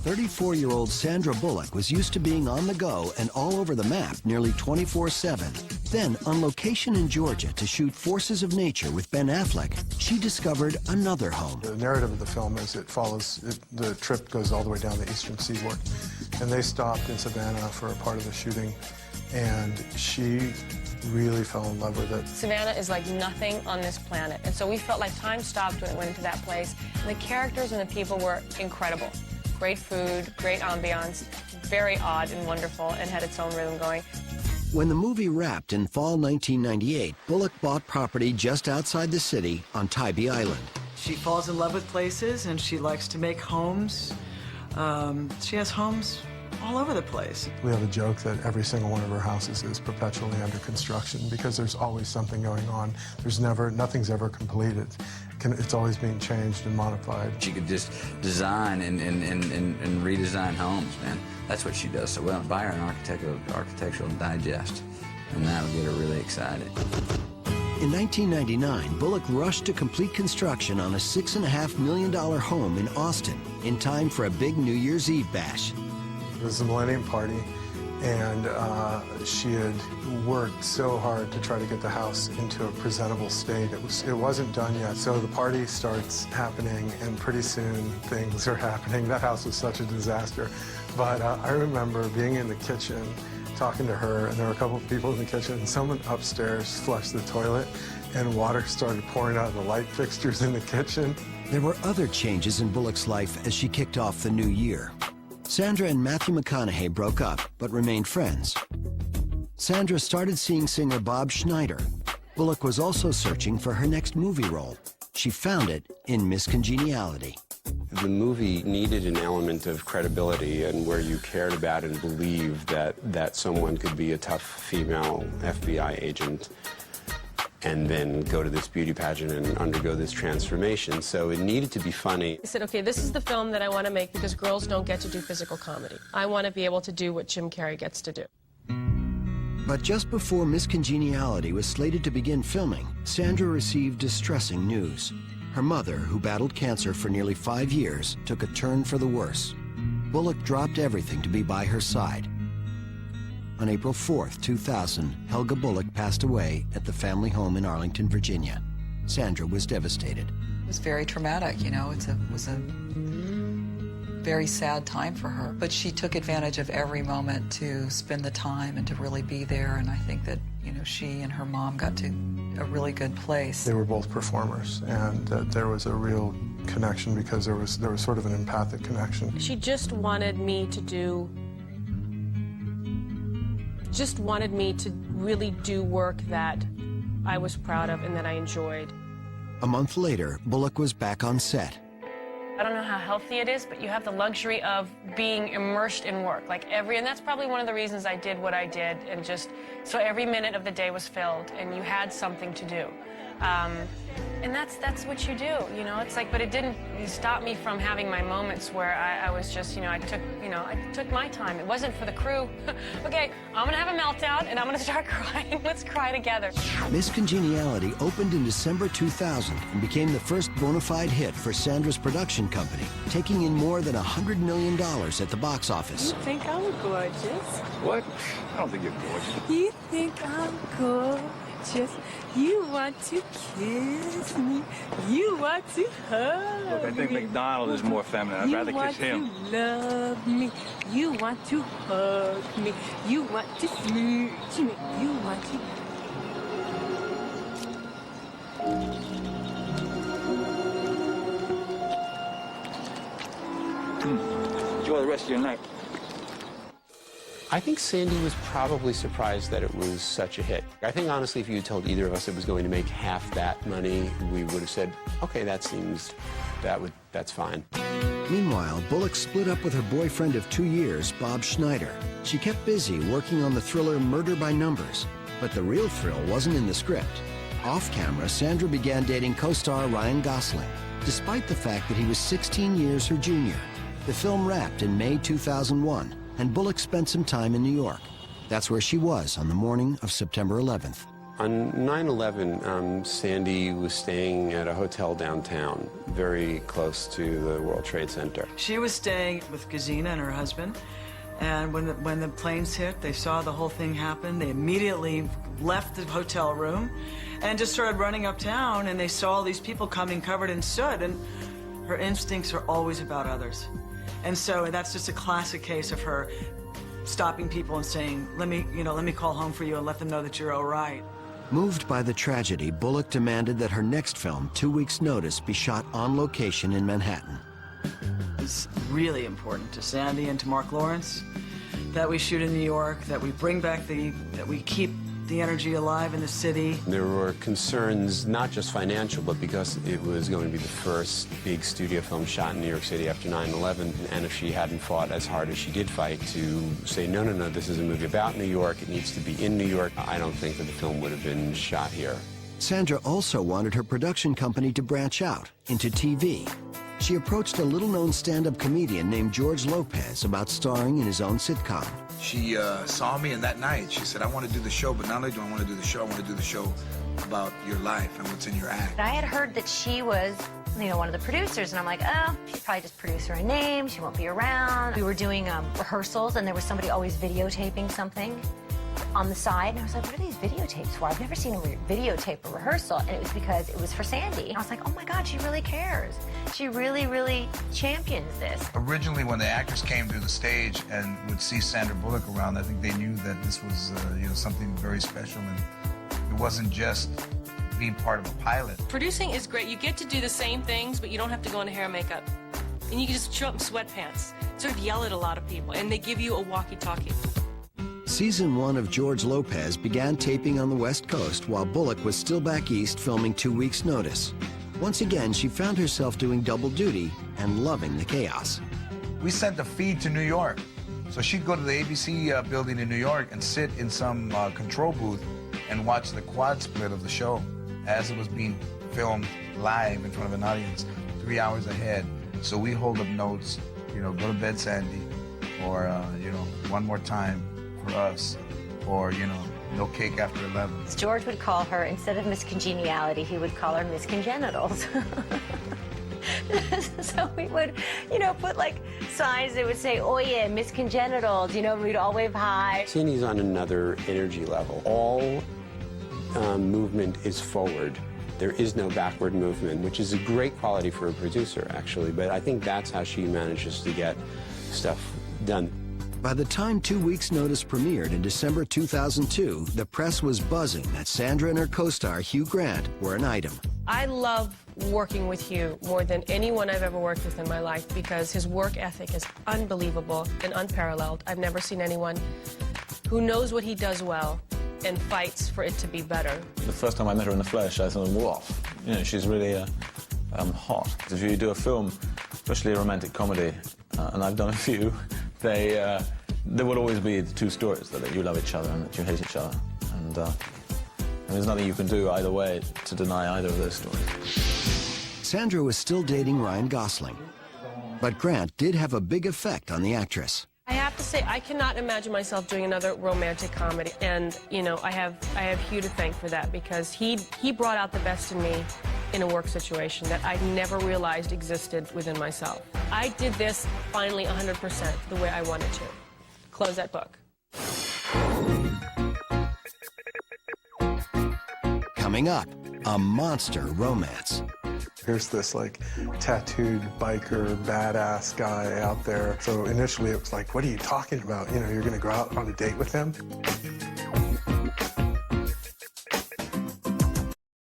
34-year-old Sandra Bullock was used to being on the go and all over the map nearly 24/7. Then, on location in Georgia to shoot Forces of Nature with Ben Affleck, she discovered another home. The narrative of the film is the trip goes all the way down the eastern seaboard. And they stopped in Savannah for a part of the shooting, and she really fell in love with it. Savannah is like nothing on this planet, and so we felt like time stopped when it went into that place. And the characters and the people were incredible. Great food, great ambiance, very odd and wonderful, and had its own rhythm going. When the movie wrapped in fall 1998, Bullock bought property just outside the city on Tybee Island. She falls in love with places, and she likes to make homes. She has homes all over the place. We have a joke that every single one of her houses is perpetually under construction because there's always something going on. Nothing's ever completed. It's always being changed and modified. She could just design and redesign homes, man. That's what she does so well. Buy her an architectural digest, and that'll get her really excited. In 1999, Bullock rushed to complete construction on a $6.5 million home in Austin in time for a big New Year's Eve bash. It was the Millennium Party, and she had worked so hard to try to get the house into a presentable state. It wasn't done yet, so the party starts happening, and pretty soon things are happening. That house was such a disaster. But I remember being in the kitchen, talking to her, and there were a couple of people in the kitchen, and someone upstairs flushed the toilet, and water started pouring out of the light fixtures in the kitchen. There were other changes in Bullock's life as she kicked off the new year. Sandra and Matthew McConaughey broke up, but remained friends. Sandra started seeing singer Bob Schneider. Bullock was also searching for her next movie role. She found it in Miss Congeniality. The movie needed an element of credibility and where you cared about and believed that someone could be a tough female FBI agent and then go to this beauty pageant and undergo this transformation. So it needed to be funny. I said, okay, this is the film that I want to make because girls don't get to do physical comedy. I want to be able to do what Jim Carrey gets to do. But just before Miss Congeniality was slated to begin filming, Sandra received distressing news. Her mother, who battled cancer for nearly 5 years, took a turn for the worse. Bullock dropped everything to be by her side. On April 4th, 2000, Helga Bullock passed away at the family home in Arlington, Virginia. Sandra was devastated. It was very traumatic, you know. It was a very sad time for her. But she took advantage of every moment to spend the time and to really be there. And I think that, you know, she and her mom got to a really good place. They were both performers, and there was a real connection because there was sort of an empathic connection. She just wanted me to really do work that I was proud of and that I enjoyed. A month later, Bullock was back on set. I don't know how healthy it is, but you have the luxury of being immersed in work. And that's probably one of the reasons I did what I did, and just, so every minute of the day was filled, and you had something to do. And that's what you do, you know. It's like, but it didn't stop me from having my moments where I was just, I took my time. It wasn't for the crew. Okay, I'm gonna have a meltdown and I'm gonna start crying. Let's cry together. Miss Congeniality opened in December 2000 and became the first bona fide hit for Sandra's production company, taking in more than $100 million at the box office. You think I'm gorgeous? What? I don't think you're gorgeous. You think I'm gorgeous? You want to kiss me? You want to hug me? Look, I think McDonald is more feminine. I'd rather kiss him. You want to love me? You want to hug me? You want to smooch me? You want to... Enjoy the rest of your night. I think Sandy was probably surprised that it was such a hit. I think, honestly, if you had told either of us it was going to make half that money, we would have said, okay, that's fine. Meanwhile, Bullock split up with her boyfriend of 2 years, Bob Schneider. She kept busy working on the thriller Murder by Numbers, but the real thrill wasn't in the script. Off-camera, Sandra began dating co-star Ryan Gosling, despite the fact that he was 16 years her junior. The film wrapped in May 2001, and Bullock spent some time in New York. That's where she was on the morning of September 11th. On 9/11, Sandy was staying at a hotel downtown, very close to the World Trade Center. She was staying with Gazina and her husband, and when the planes hit, they saw the whole thing happen. They immediately left the hotel room and just started running uptown, and they saw all these people coming covered in soot, and her instincts are always about others. And so that's just a classic case of her stopping people and saying, let me call home for you and let them know that you're all right. Moved by the tragedy, Bullock demanded that her next film, 2 Weeks' Notice, be shot on location in Manhattan. It's really important to Sandy and to Mark Lawrence that we shoot in New York, that we bring back that we keep the energy alive in the city. There were concerns, not just financial, but because it was going to be the first big studio film shot in New York City after 9/11, and if she hadn't fought as hard as she did fight to say, no, this is a movie about New York, it needs to be in New York, I don't think that the film would have been shot here. Sandra also wanted her production company to branch out into TV. She approached a little-known stand-up comedian named George Lopez about starring in his own sitcom. She saw me, and that night she said, I want to do the show, but not only do I want to do the show, I want to do the show about your life and what's in your act. I had heard that she was, one of the producers, and I'm like, oh, she's probably just producer in name, she won't be around. We were doing rehearsals, and there was somebody always videotaping something on the side, and I was like, what are these videotapes for? I've never seen a videotape a rehearsal, and it was because it was for Sandy. And I was like, oh my God, she really cares. She really, really champions this. Originally, when the actors came to the stage and would see Sandra Bullock around, I think they knew that this was, something very special, and it wasn't just being part of a pilot. Producing is great. You get to do the same things, but you don't have to go into hair and makeup. And you can just show up in sweatpants, sort of yell at a lot of people, and they give you a walkie-talkie. Season 1 of George Lopez began taping on the West Coast while Bullock was still back east filming 2 Weeks' Notice. Once again, she found herself doing double duty and loving the chaos. We sent the feed to New York. So she'd go to the ABC building in New York and sit in some control booth and watch the quad split of the show as it was being filmed live in front of an audience 3 hours ahead. So we hold up notes, go to bed, Sandy, or, one more time for us, or, no cake after 11. George would call her, instead of Miss Congeniality, he would call her Miss Congenitals. So we would, put like signs that would say, oh yeah, Miss Congenitals, we'd all wave high. Sandy's on another energy level. All movement is forward. There is no backward movement, which is a great quality for a producer, actually, but I think that's how she manages to get stuff done. By the time 2 Weeks' Notice premiered in December 2002, the press was buzzing that Sandra and her co-star Hugh Grant were an item. I love working with Hugh more than anyone I've ever worked with in my life because his work ethic is unbelievable and unparalleled. I've never seen anyone who knows what he does well and fights for it to be better. The first time I met her in the flesh, I thought, wow, she's really hot. If you do a film, especially a romantic comedy, and I've done a few, there will always be the two stories, that you love each other and that you hate each other. And there's nothing you can do either way to deny either of those stories. Sandra was still dating Ryan Gosling, but Grant did have a big effect on the actress. I have to say, I cannot imagine myself doing another romantic comedy, and I have Hugh to thank for that because he brought out the best in me in a work situation that I never realized existed within myself. I did this finally 100% the way I wanted to. Close that book. Coming up, a monster romance. Here's this tattooed biker badass guy out there. So initially it was like, what are you talking about? You're gonna go out on a date with him?